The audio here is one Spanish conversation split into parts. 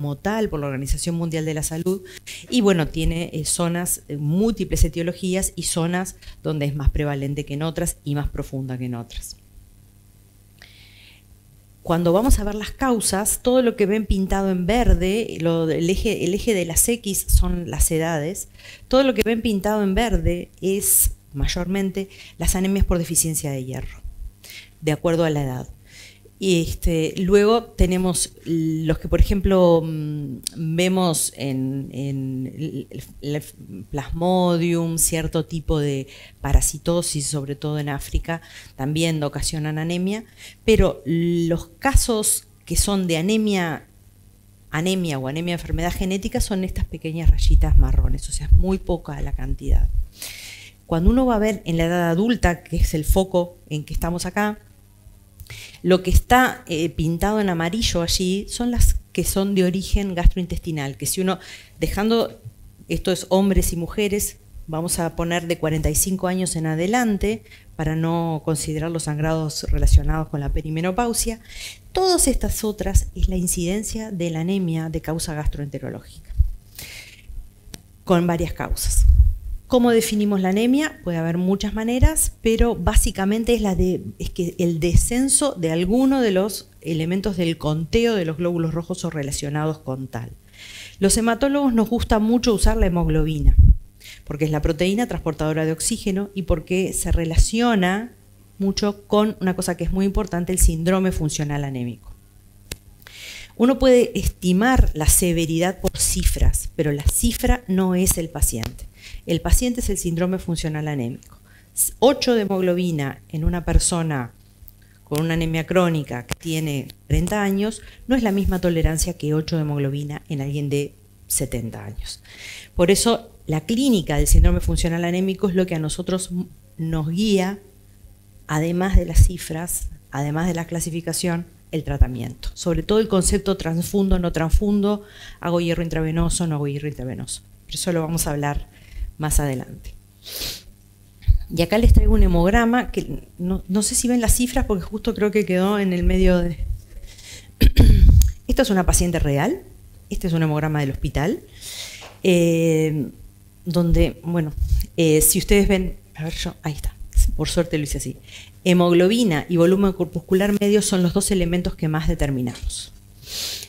como tal por la Organización Mundial de la Salud, y bueno, tiene zonas, múltiples etiologías y zonas donde es más prevalente que en otras y más profunda que en otras. Cuando vamos a ver las causas, todo lo que ven pintado en verde, el eje de las X son las edades, todo lo que ven pintado en verde es mayormente las anemias por deficiencia de hierro, de acuerdo a la edad. Luego tenemos los que, por ejemplo, vemos en el Plasmodium, cierto tipo de parasitosis, sobre todo en África, también ocasionan anemia, pero los casos que son de anemia o anemia de enfermedad genética son estas pequeñas rayitas marrones, o sea, es muy poca la cantidad. Cuando uno va a ver en la edad adulta, que es el foco en que estamos acá, lo que está pintado en amarillo allí son las que son de origen gastrointestinal, que si uno, dejando, esto es hombres y mujeres, vamos a poner de 45 años en adelante, para no considerar los sangrados relacionados con la perimenopausia, todas estas otras es la incidencia de la anemia de causa gastroenterológica, con varias causas. ¿Cómo definimos la anemia? Puede haber muchas maneras, pero básicamente es que el descenso de alguno de los elementos del conteo de los glóbulos rojos o relacionados con tal. Los hematólogos nos gusta mucho usar la hemoglobina, porque es la proteína transportadora de oxígeno y porque se relaciona mucho con una cosa que es muy importante, el síndrome funcional anémico. Uno puede estimar la severidad por cifras, pero la cifra no es el paciente. El paciente es el síndrome funcional anémico. 8 de hemoglobina en una persona con una anemia crónica que tiene 30 años no es la misma tolerancia que 8 de hemoglobina en alguien de 70 años. Por eso la clínica del síndrome funcional anémico es lo que a nosotros nos guía, además de las cifras, además de la clasificación, el tratamiento. Sobre todo el concepto transfundo, no transfundo, hago hierro intravenoso, no hago hierro intravenoso. Pero eso lo vamos a hablar más adelante. Y acá les traigo un hemograma que no sé si ven las cifras porque justo creo que quedó en el medio de... Esto es una paciente real, este es un hemograma del hospital, donde, bueno, si ustedes ven, a ver ahí está, por suerte lo hice así, hemoglobina y volumen corpuscular medio son los dos elementos que más determinamos.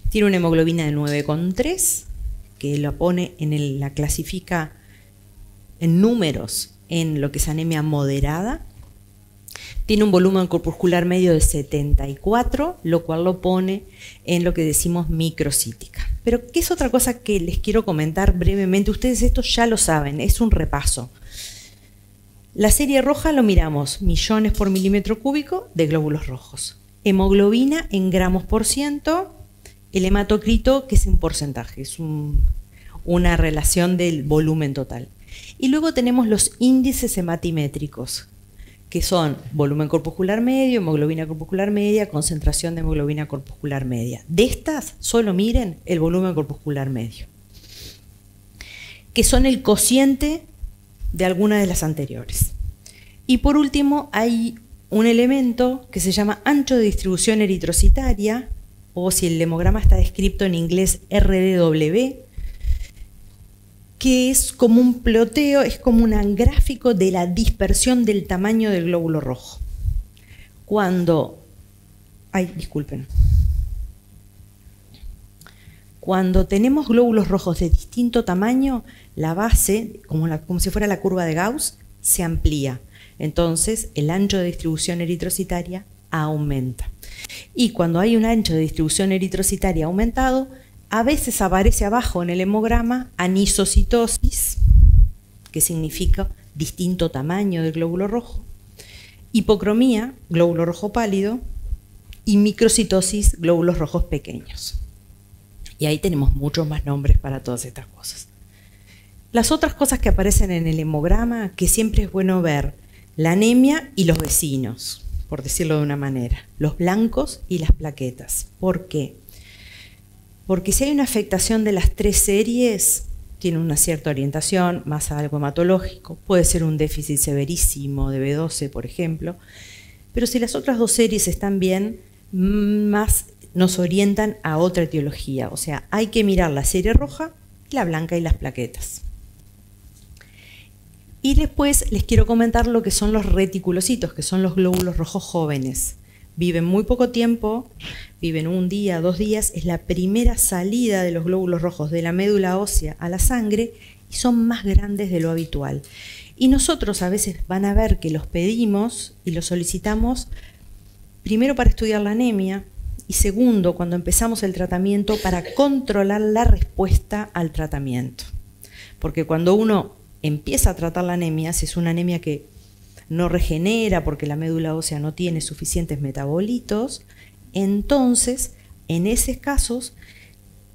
Tiene una hemoglobina de 9,3, que la pone la clasifica en números en lo que es anemia moderada. Tiene un volumen corpuscular medio de 74, lo cual lo pone en lo que decimos microcítica. Pero ¿qué es otra cosa que les quiero comentar brevemente? Ustedes esto ya lo saben, es un repaso. La serie roja lo miramos, millones por milímetro cúbico de glóbulos rojos. Hemoglobina en gramos por ciento, el hematocrito, que es un porcentaje, es una relación del volumen total. Y luego tenemos los índices hematimétricos, que son volumen corpuscular medio, hemoglobina corpuscular media, concentración de hemoglobina corpuscular media. De estas, solo miren el volumen corpuscular medio, que son el cociente de alguna de las anteriores. Y por último, hay un elemento que se llama ancho de distribución eritrocitaria, o si el hemograma está descrito en inglés RDW, que es como un ploteo, es como un gráfico de la dispersión del tamaño del glóbulo rojo. Cuando tenemos glóbulos rojos de distinto tamaño, la base, como si fuera la curva de Gauss, se amplía. Entonces, el ancho de distribución eritrocitaria aumenta. Y cuando hay un ancho de distribución eritrocitaria aumentado, a veces aparece abajo en el hemograma anisocitosis, que significa distinto tamaño del glóbulo rojo, hipocromía, glóbulo rojo pálido, y microcitosis, glóbulos rojos pequeños. Y ahí tenemos muchos más nombres para todas estas cosas. Las otras cosas que aparecen en el hemograma, que siempre es bueno ver, la anemia y los vecinos, por decirlo de una manera, los blancos y las plaquetas. ¿Por qué? Porque si hay una afectación de las tres series, tiene una cierta orientación, más a algo hematológico, puede ser un déficit severísimo de B12, por ejemplo, pero si las otras dos series están bien, más nos orientan a otra etiología. O sea, hay que mirar la serie roja, la blanca y las plaquetas. Y después les quiero comentar lo que son los reticulocitos, que son los glóbulos rojos jóvenes. Viven muy poco tiempo, viven 1 día, 2 días, es la primera salida de los glóbulos rojos de la médula ósea a la sangre y son más grandes de lo habitual. Y nosotros a veces van a ver que los pedimos y los solicitamos primero para estudiar la anemia y segundo cuando empezamos el tratamiento para controlar la respuesta al tratamiento. Porque cuando uno empieza a tratar la anemia, si es una anemia que no regenera porque la médula ósea no tiene suficientes metabolitos, entonces en esos casos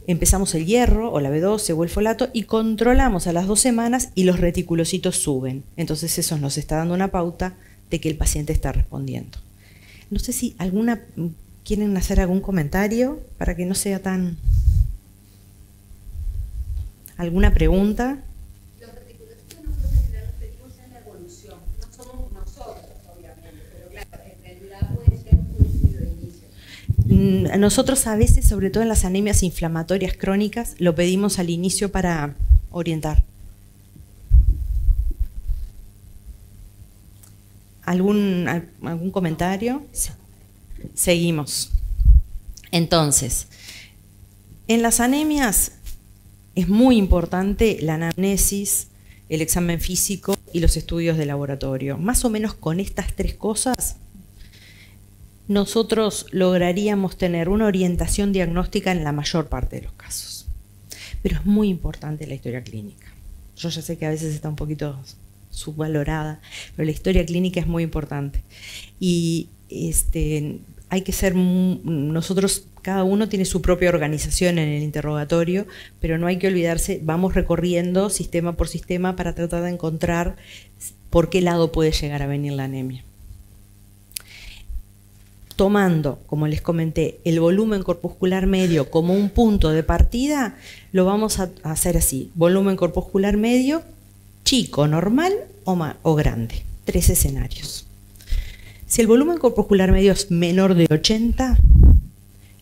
empezamos el hierro o la B12 o el folato y controlamos a las 2 semanas y los reticulocitos suben. Entonces eso nos está dando una pauta de que el paciente está respondiendo. No sé si quieren hacer algún comentario para que no sea tan... ¿Alguna pregunta? Los reticulocitos nosotros en general los pedimos ya en la evolución. No somos nosotros, obviamente, pero claro, en realidad puede ser un estudio de inicio. Nosotros a veces, sobre todo en las anemias inflamatorias crónicas, lo pedimos al inicio para orientar. ¿Algún comentario? Sí. Seguimos. Entonces, en las anemias es muy importante la anamnesis, el examen físico y los estudios de laboratorio. Más o menos con estas 3 cosas, nosotros lograríamos tener una orientación diagnóstica en la mayor parte de los casos. Pero es muy importante la historia clínica. Yo ya sé que a veces está un poquito subvalorada, pero la historia clínica es muy importante. Y hay que ser, nosotros, cada uno tiene su propia organización en el interrogatorio, pero no hay que olvidarse, vamos recorriendo sistema por sistema para tratar de encontrar por qué lado puede llegar a venir la anemia. Tomando, como les comenté, el volumen corpuscular medio como un punto de partida, lo vamos a hacer así: volumen corpuscular medio, chico, normal o grande. 3 escenarios. Si el volumen corpuscular medio es menor de 80,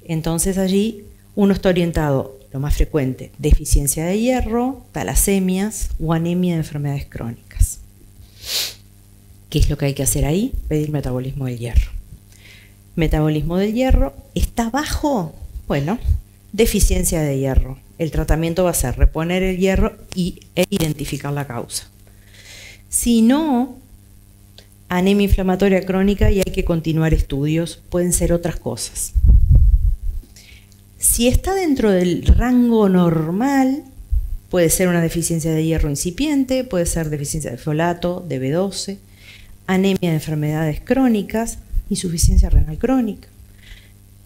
entonces allí uno está orientado, lo más frecuente, deficiencia de hierro, talasemias o anemia de enfermedades crónicas. ¿Qué es lo que hay que hacer ahí? Pedir metabolismo del hierro. Metabolismo del hierro está bajo, bueno, deficiencia de hierro. El tratamiento va a ser reponer el hierro e identificar la causa. Si no, anemia inflamatoria crónica y hay que continuar estudios, pueden ser otras cosas. Si está dentro del rango normal, puede ser una deficiencia de hierro incipiente, puede ser deficiencia de folato, de B12, anemia de enfermedades crónicas, insuficiencia renal crónica,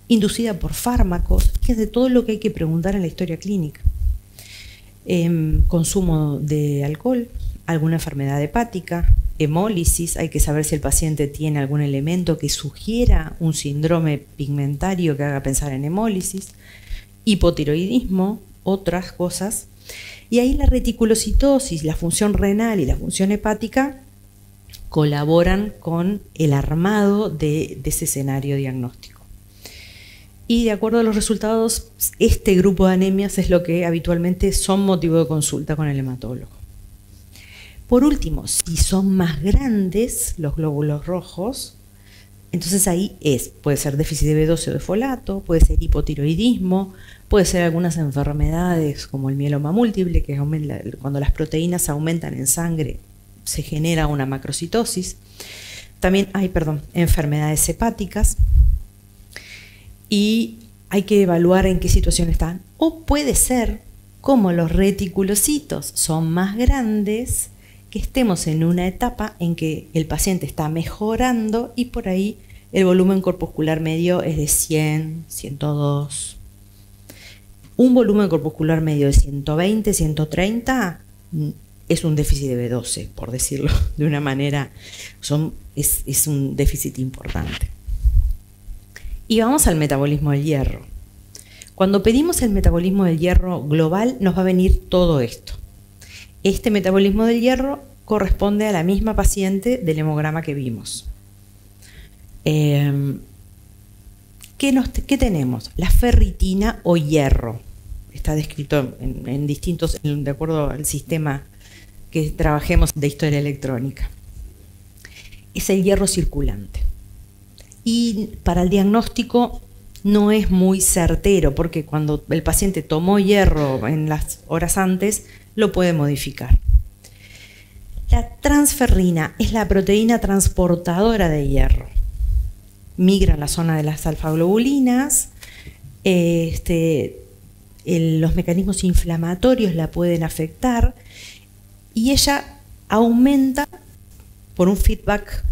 inducida por fármacos, que es de todo lo que hay que preguntar en la historia clínica. Consumo de alcohol, alguna enfermedad hepática, hemólisis, hay que saber si el paciente tiene algún elemento que sugiera un síndrome pigmentario que haga pensar en hemólisis, hipotiroidismo, otras cosas. Y ahí la reticulocitosis, la función renal y la función hepática colaboran con el armado de ese escenario diagnóstico. Y de acuerdo a los resultados, este grupo de anemias es lo que habitualmente son motivo de consulta con el hematólogo. Por último, si son más grandes los glóbulos rojos, entonces ahí puede ser déficit de B12 o de folato, puede ser hipotiroidismo, puede ser algunas enfermedades como el mieloma múltiple, que cuando las proteínas aumentan en sangre se genera una macrocitosis. También hay, enfermedades hepáticas y hay que evaluar en qué situación están. O puede ser, como los reticulocitos son más grandes, que estemos en una etapa en que el paciente está mejorando y por ahí el volumen corpuscular medio es de 100, 102. Un volumen corpuscular medio de 120, 130 es un déficit de B12, por decirlo de una manera, es un déficit importante. Y vamos al metabolismo del hierro. Cuando pedimos el metabolismo del hierro global, nos va a venir todo esto. Este metabolismo del hierro corresponde a la misma paciente del hemograma que vimos. ¿Qué tenemos? La ferritina o hierro. Está descrito en distintos, de acuerdo al sistema que trabajemos de historia electrónica. Es el hierro circulante. Y para el diagnóstico no es muy certero, porque cuando el paciente tomó hierro en las horas antes, lo puede modificar. La transferrina es la proteína transportadora de hierro. Migra en la zona de las alfa-globulinas, los mecanismos inflamatorios la pueden afectar y ella aumenta por un feedback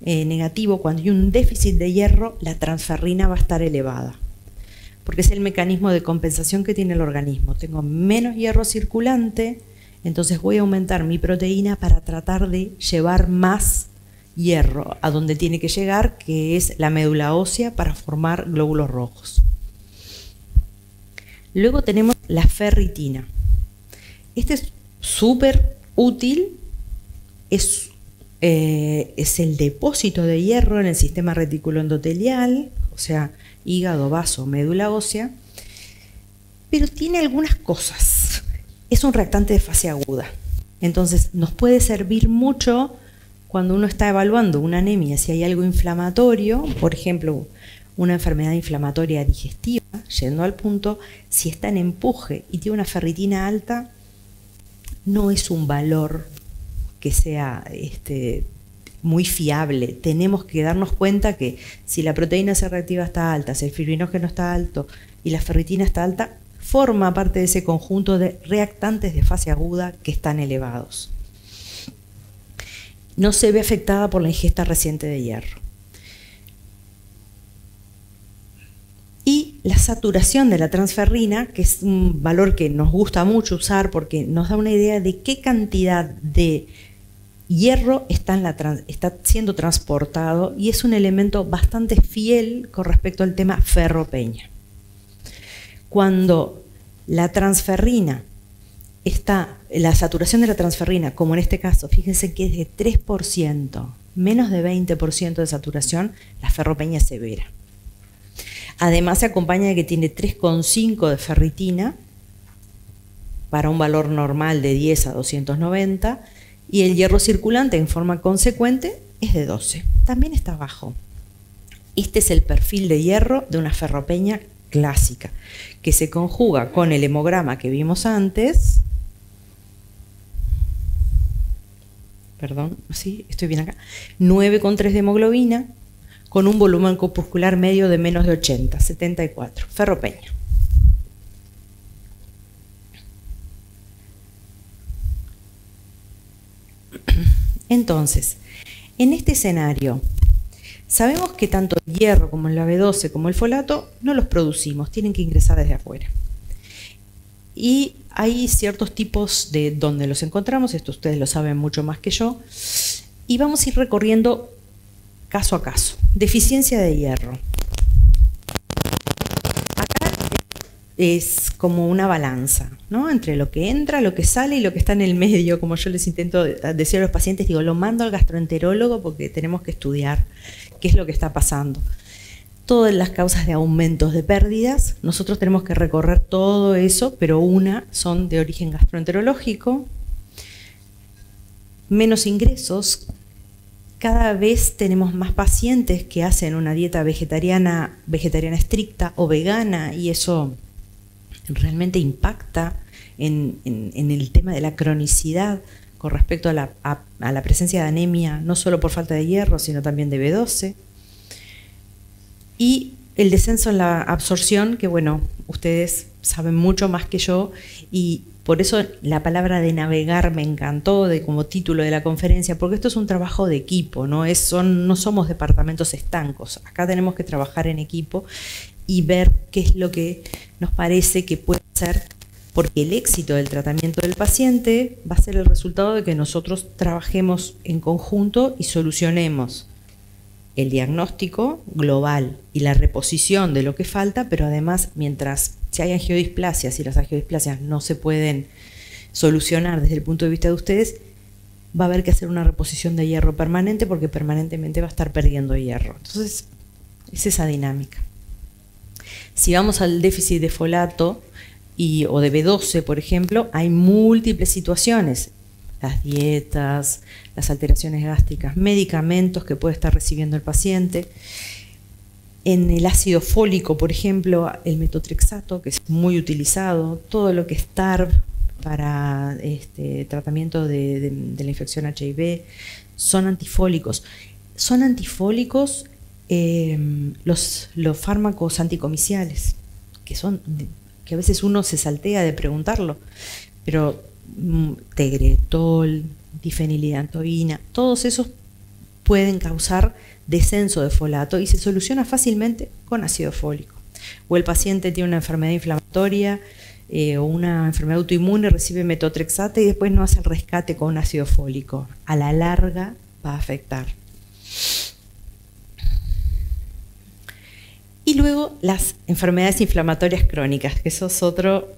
negativo. Cuando hay un déficit de hierro, la transferrina va a estar elevada, porque es el mecanismo de compensación que tiene el organismo. Tengo menos hierro circulante, entonces voy a aumentar mi proteína para tratar de llevar más hierro a donde tiene que llegar, que es la médula ósea, para formar glóbulos rojos. Luego tenemos la ferritina. Este es súper útil, es el depósito de hierro en el sistema reticuloendotelial, o sea, hígado, vaso, médula ósea, pero tiene algunas cosas. Es un reactante de fase aguda, entonces nos puede servir mucho cuando uno está evaluando una anemia, si hay algo inflamatorio, por ejemplo, una enfermedad inflamatoria digestiva, yendo al punto, si está en empuje y tiene una ferritina alta, no es un valor que sea muy fiable. Tenemos que darnos cuenta que si la proteína C reactiva está alta, si el fibrinógeno está alto y la ferritina está alta, forma parte de ese conjunto de reactantes de fase aguda que están elevados. No se ve afectada por la ingesta reciente de hierro. Y la saturación de la transferrina, que es un valor que nos gusta mucho usar porque nos da una idea de qué cantidad de hierro está siendo transportado, y es un elemento bastante fiel con respecto al tema ferro-peña. Cuando la transferrina la saturación de la transferrina, como en este caso, fíjense que es de 3%, menos de 20% de saturación, la ferropeña es severa. Además se acompaña de que tiene 3,5 de ferritina para un valor normal de 10 a 290, y el hierro circulante en forma consecuente es de 12. También está bajo. Este es el perfil de hierro de una ferropeña clásica, que se conjuga con el hemograma que vimos antes. Perdón, sí, estoy bien acá. 9,3 de hemoglobina, con un volumen corpuscular medio de menos de 80, 74. Ferropeña. Entonces, en este escenario, sabemos que tanto el hierro como la B12 como el folato no los producimos, tienen que ingresar desde afuera. Y hay ciertos tipos de donde los encontramos, esto ustedes lo saben mucho más que yo, y vamos a ir recorriendo caso a caso. Deficiencia de hierro. Acá es como una balanza, ¿no? Entre lo que entra, lo que sale y lo que está en el medio, como yo les intento decir a los pacientes, digo, lo mando al gastroenterólogo porque tenemos que estudiar qué es lo que está pasando. Todas las causas de aumentos de pérdidas, nosotros tenemos que recorrer todo eso, pero son de origen gastroenterológico. Menos ingresos. Cada vez tenemos más pacientes que hacen una dieta vegetariana estricta o vegana, y eso realmente impacta en el tema de la cronicidad con respecto a la presencia de anemia, no solo por falta de hierro, sino también de B12. Y el descenso en la absorción, que bueno, ustedes saben mucho más que yo, y por eso la palabra de navegar me encantó como título de la conferencia, porque esto es un trabajo de equipo, no somos departamentos estancos. Acá tenemos que trabajar en equipo y ver qué es lo que nos parece que puede ser, porque el éxito del tratamiento del paciente va a ser el resultado de que nosotros trabajemos en conjunto y solucionemos el diagnóstico global y la reposición de lo que falta, pero además, mientras si hay angiodisplasias y las angiodisplasias no se pueden solucionar desde el punto de vista de ustedes, va a haber que hacer una reposición de hierro permanente, porque permanentemente va a estar perdiendo hierro. Entonces, es esa dinámica. Si vamos al déficit de folato o de B12, por ejemplo, hay múltiples situaciones. Las dietas, las alteraciones gástricas, medicamentos que puede estar recibiendo el paciente. En el ácido fólico, por ejemplo, el metotrexato, que es muy utilizado, todo lo que es TARV para tratamiento de la infección HIV, son antifólicos. Son antifólicos los fármacos anticomiciales, que a veces uno se saltea de preguntarlo, pero tegretol, difenilidantoína, todos esos pueden causar descenso de folato y se soluciona fácilmente con ácido fólico. O el paciente tiene una enfermedad inflamatoria o una enfermedad autoinmune, recibe metotrexate y después no hace el rescate con ácido fólico. A la larga va a afectar. Y luego las enfermedades inflamatorias crónicas, que eso es otro,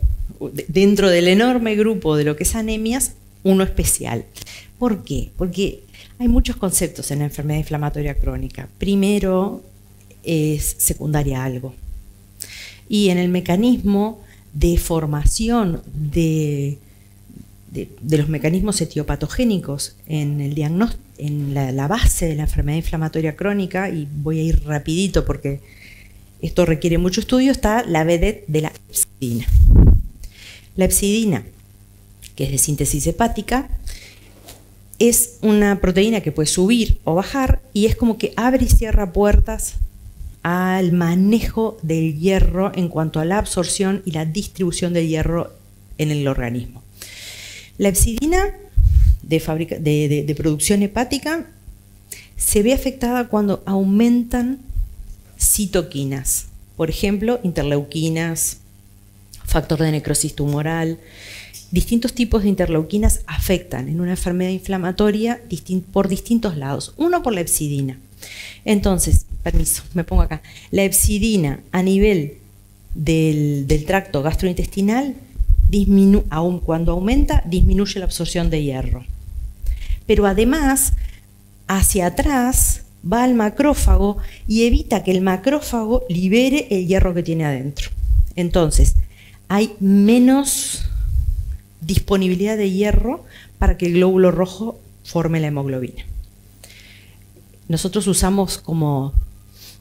dentro del enorme grupo de lo que es anemias, uno especial. ¿Por qué? Porque hay muchos conceptos en la enfermedad inflamatoria crónica. Primero es secundaria a algo. Y en el mecanismo de formación de los mecanismos etiopatogénicos en el diagnóstico, en la base de la enfermedad inflamatoria crónica, y voy a ir rapidito porque esto requiere mucho estudio, está la vedette de la hepcidina. La hepcidina, que es de síntesis hepática, es una proteína que puede subir o bajar y es como que abre y cierra puertas al manejo del hierro en cuanto a la absorción y la distribución del hierro en el organismo. La hepcidina de producción hepática se ve afectada cuando aumentan citoquinas, por ejemplo, interleuquinas, factor de necrosis tumoral. Distintos tipos de interleuquinas afectan en una enfermedad inflamatoria por distintos lados. Uno por la hepcidina. Entonces, permiso, me pongo acá. La hepcidina a nivel del tracto gastrointestinal, aun cuando aumenta, disminuye la absorción de hierro. Pero además, hacia atrás va al macrófago y evita que el macrófago libere el hierro que tiene adentro. Entonces, hay menos disponibilidad de hierro para que el glóbulo rojo forme la hemoglobina. Nosotros usamos como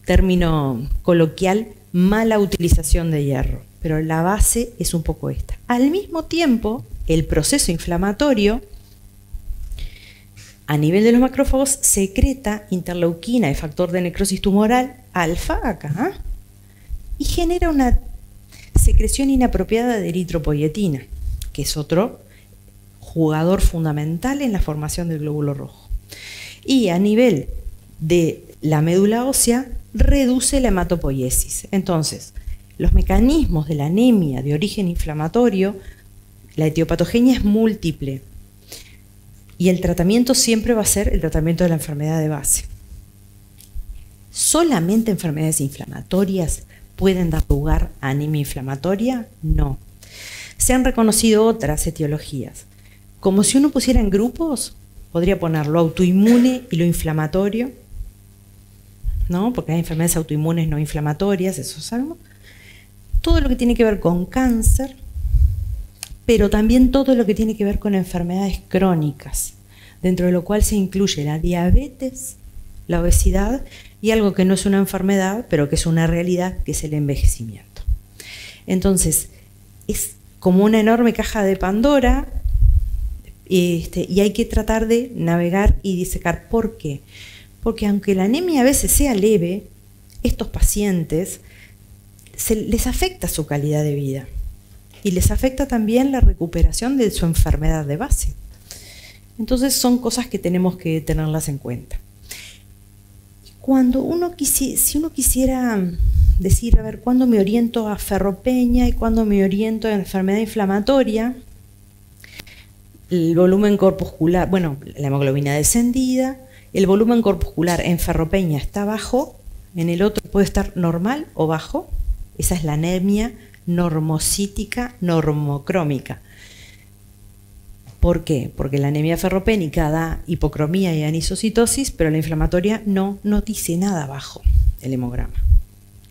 término coloquial mala utilización de hierro, pero la base es un poco esta. Al mismo tiempo, el proceso inflamatorio a nivel de los macrófagos secreta interleuquina y factor de necrosis tumoral alfa acá y genera una secreción inapropiada de eritropoyetina, que es otro jugador fundamental en la formación del glóbulo rojo. Y a nivel de la médula ósea reduce la hematopoiesis. Entonces, los mecanismos de la anemia de origen inflamatorio, la etiopatogenia es múltiple y el tratamiento siempre va a ser el tratamiento de la enfermedad de base. ¿Solamente enfermedades inflamatorias pueden dar lugar a anemia inflamatoria? No. Se han reconocido otras etiologías. Como si uno pusiera en grupos, podría poner lo autoinmune y lo inflamatorio, ¿no? Porque hay enfermedades autoinmunes no inflamatorias, eso sabemos. Todo lo que tiene que ver con cáncer, pero también todo lo que tiene que ver con enfermedades crónicas, dentro de lo cual se incluye la diabetes, la obesidad y algo que no es una enfermedad, pero que es una realidad, que es el envejecimiento. Entonces, es como una enorme caja de Pandora y hay que tratar de navegar y disecar. ¿Por qué? Porque aunque la anemia a veces sea leve, estos pacientes les afecta su calidad de vida y les afecta también la recuperación de su enfermedad de base. Entonces son cosas que tenemos que tenerlas en cuenta. Si uno quisiera decir, a ver, ¿cuándo me oriento a ferropeña y cuándo me oriento a enfermedad inflamatoria? El volumen corpuscular, bueno, la hemoglobina descendida, el volumen corpuscular en ferropeña está bajo, en el otro puede estar normal o bajo. Esa es la anemia normocítica normocrómica. ¿Por qué? Porque la anemia ferropénica da hipocromía y anisocitosis, pero la inflamatoria no dice nada bajo el hemograma.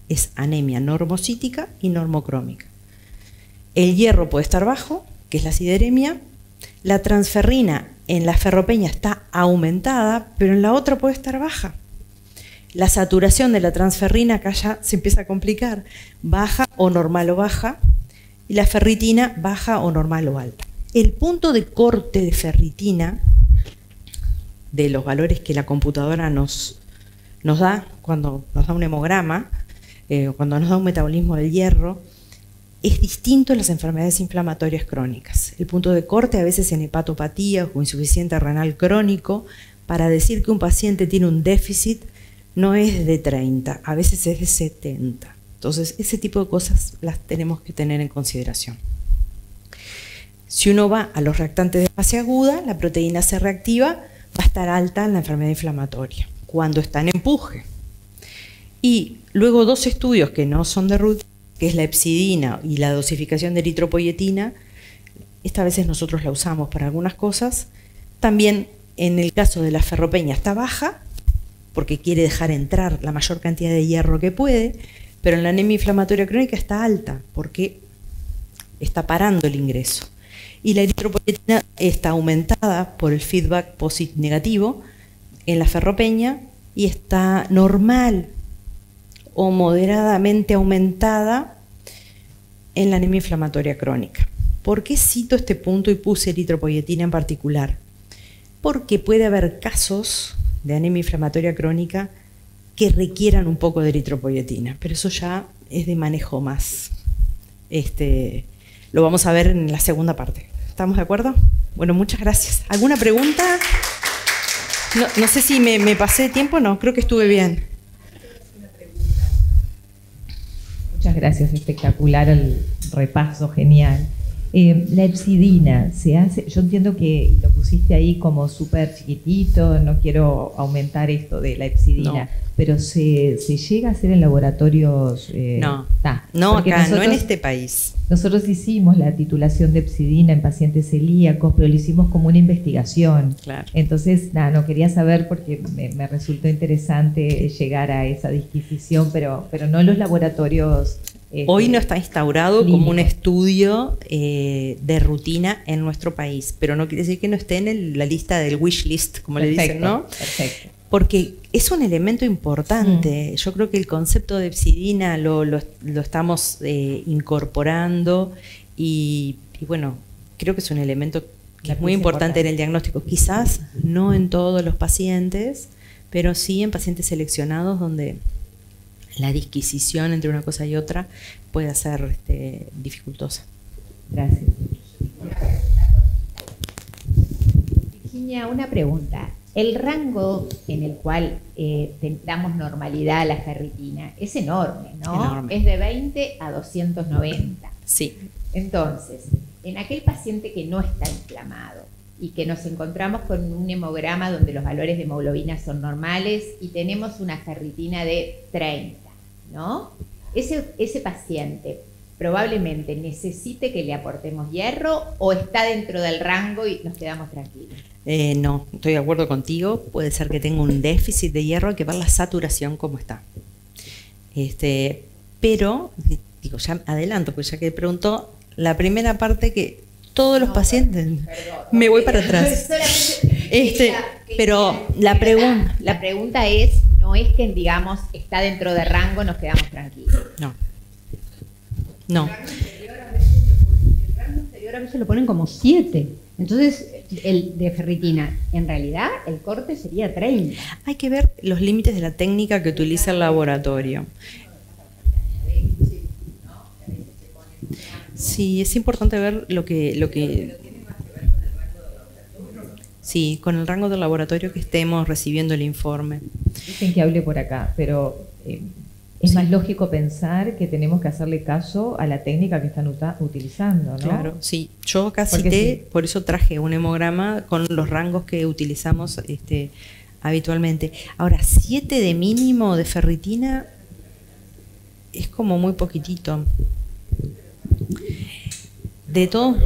es anemia normocítica y normocrómica. El hierro puede estar bajo, que es la sideremia. La transferrina en la ferropeña está aumentada, pero en la otra puede estar baja. La saturación de la transferrina acá ya se empieza a complicar, baja o normal o baja, y la ferritina baja o normal o alta. El punto de corte de ferritina, de los valores que la computadora nos da cuando nos da un hemograma, cuando nos da un metabolismo del hierro, es distinto en las enfermedades inflamatorias crónicas. El punto de corte a veces en hepatopatía o insuficiente renal crónico, para decir que un paciente tiene un déficit, no es de 30, a veces es de 70. Entonces, ese tipo de cosas las tenemos que tener en consideración. Si uno va a los reactantes de fase aguda, la proteína C reactiva va a estar alta en la enfermedad inflamatoria, cuando está en empuje. Y luego dos estudios que no son de rutina, que es la hepcidina y la dosificación de eritropoyetina, esta a veces nosotros la usamos para algunas cosas. También en el caso de la ferropeña está baja, porque quiere dejar entrar la mayor cantidad de hierro que puede, pero en la anemia inflamatoria crónica está alta, porque está parando el ingreso. Y la eritropoyetina está aumentada por el feedback negativo en la ferropeña y está normal o moderadamente aumentada en la anemia inflamatoria crónica. ¿Por qué cito este punto y puse eritropoyetina en particular? Porque puede haber casos de anemia inflamatoria crónica que requieran un poco de eritropoyetina, pero eso ya es de manejo más. Lo vamos a ver en la segunda parte. ¿Estamos de acuerdo? Bueno, muchas gracias. ¿Alguna pregunta? No sé si me pasé de tiempo, no, creo que estuve bien. Muchas gracias, espectacular el repaso, genial. La hepcidina, se hace, yo entiendo que lo pusiste ahí como súper chiquitito, no quiero aumentar esto de la hepcidina, no. Pero se llega a hacer en laboratorios... no acá, no en este país. Nosotros hicimos la titulación de hepcidina en pacientes celíacos, pero lo hicimos como una investigación. Claro. Entonces, no quería saber porque me resultó interesante llegar a esa disquisición, pero no en los laboratorios... Hoy no está instaurado clínico como un estudio de rutina en nuestro país, pero no quiere decir que no esté en la lista del wish list, como le dicen, ¿no? Perfecto. Porque es un elemento importante. Yo creo que el concepto de hepcidina lo estamos incorporando y bueno, creo que es un elemento que es muy importante en el diagnóstico. Quizás no en todos los pacientes, pero sí en pacientes seleccionados donde la disquisición entre una cosa y otra puede ser dificultosa. Gracias. Virginia, una pregunta. El rango en el cual damos normalidad a la ferritina es enorme, ¿no? Enorme. Es de 20 a 290. Sí. Entonces, en aquel paciente que no está inflamado y que nos encontramos con un hemograma donde los valores de hemoglobina son normales y tenemos una ferritina de 30, ¿no? Ese paciente probablemente necesite que le aportemos hierro o está dentro del rango y nos quedamos tranquilos. No, estoy de acuerdo contigo. Puede ser que tenga un déficit de hierro, hay que ver la saturación cómo está. Pero, digo, ya adelanto, pues ya que preguntó, la primera parte que todos los pacientes... Perdón, me voy para atrás. Pero la pregunta es, no es que digamos está dentro de rango, nos quedamos tranquilos. No. El rango anterior a veces lo ponen como 7. Entonces, el de ferritina, en realidad, el corte sería 30. Hay que ver los límites de la técnica que utiliza el laboratorio. Sí, es importante ver lo que sí, con el rango del laboratorio que estemos recibiendo el informe. Dicen que hable por acá, pero es más lógico pensar que tenemos que hacerle caso a la técnica que están utilizando, ¿no? Claro, sí. Yo acá cité, por eso traje un hemograma con los rangos que utilizamos habitualmente. Ahora, 7 de mínimo de ferritina es como muy poquitito. De todo.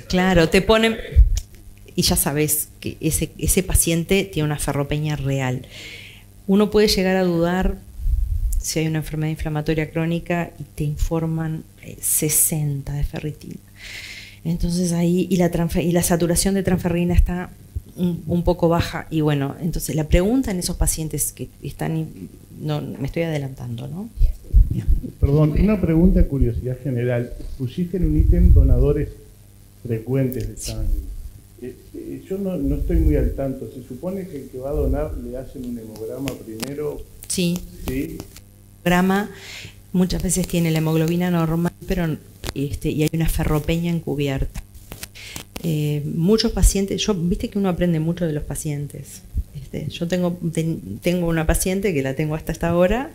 Claro, te ponen... Y ya sabes que ese paciente tiene una ferropeña real. Uno puede llegar a dudar si hay una enfermedad inflamatoria crónica y te informan 60 de ferritina. Entonces ahí, y la saturación de transferrina está un poco baja. Y bueno, entonces la pregunta en esos pacientes que están, no, me estoy adelantando, ¿no? Bien. Perdón, una pregunta de curiosidad general. Pusiste en un ítem donadores frecuentes de sangre. Yo no estoy muy al tanto. ¿Se supone que el que va a donar le hacen un hemograma primero? Sí. ¿Sí? Hemograma muchas veces tiene la hemoglobina normal, pero y hay una ferropenia encubierta. Muchos pacientes, viste que uno aprende mucho de los pacientes. Yo tengo una paciente que la tengo hasta esta hora,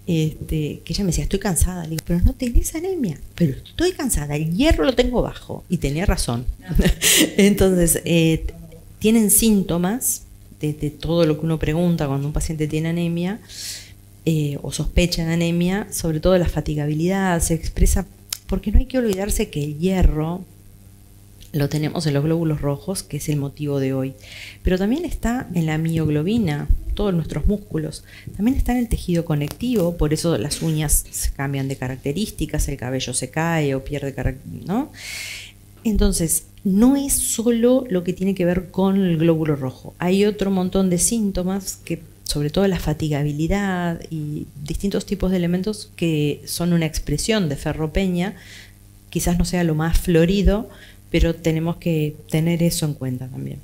que ella me decía, estoy cansada. Le digo, pero no tenés anemia. Pero estoy cansada, el hierro lo tengo bajo. Y tenía razón. Entonces, tienen síntomas de todo lo que uno pregunta cuando un paciente tiene anemia o sospecha de anemia, sobre todo la fatigabilidad, se expresa, porque no hay que olvidarse que el hierro lo tenemos en los glóbulos rojos, que es el motivo de hoy, pero también está en la mioglobina, todos nuestros músculos, también está en el tejido conectivo, por eso las uñas se cambian de características, el cabello se cae o pierde características, ¿no? Entonces, no es solo lo que tiene que ver con el glóbulo rojo, hay otro montón de síntomas que, sobre todo la fatigabilidad y distintos tipos de elementos que son una expresión de ferropenia, quizás no sea lo más florido, pero tenemos que tener eso en cuenta también.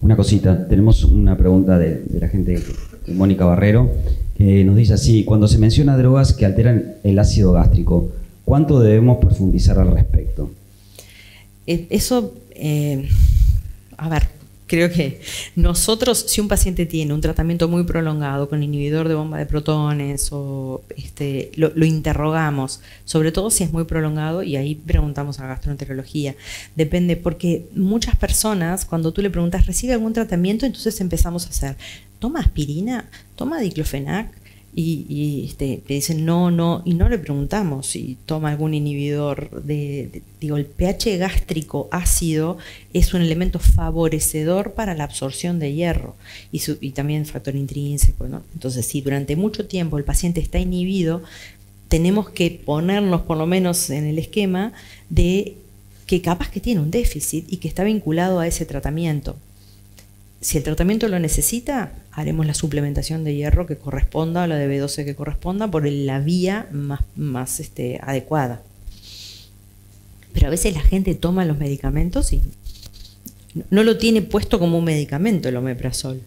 Una cosita, tenemos una pregunta de la gente, de Mónica Barrero, que nos dice así: cuando se menciona drogas que alteran el ácido gástrico, ¿cuánto debemos profundizar al respecto? Eso, a ver, creo que nosotros, si un paciente tiene un tratamiento muy prolongado con inhibidor de bomba de protones o lo interrogamos, sobre todo si es muy prolongado, y ahí preguntamos a gastroenterología. Depende, porque muchas personas, cuando tú le preguntas, ¿recibe algún tratamiento? Entonces empezamos a hacer, ¿toma aspirina? ¿Toma diclofenac? Y te dicen no, y no le preguntamos si toma algún inhibidor digo, el pH gástrico ácido es un elemento favorecedor para la absorción de hierro y también factor intrínseco, ¿no? Entonces, si durante mucho tiempo el paciente está inhibido, tenemos que ponernos por lo menos en el esquema de que capaz que tiene un déficit y que está vinculado a ese tratamiento. Si el tratamiento lo necesita, haremos la suplementación de hierro que corresponda o la de B12 que corresponda por la vía más adecuada. Pero a veces la gente toma los medicamentos y no lo tiene puesto como un medicamento el omeprazol.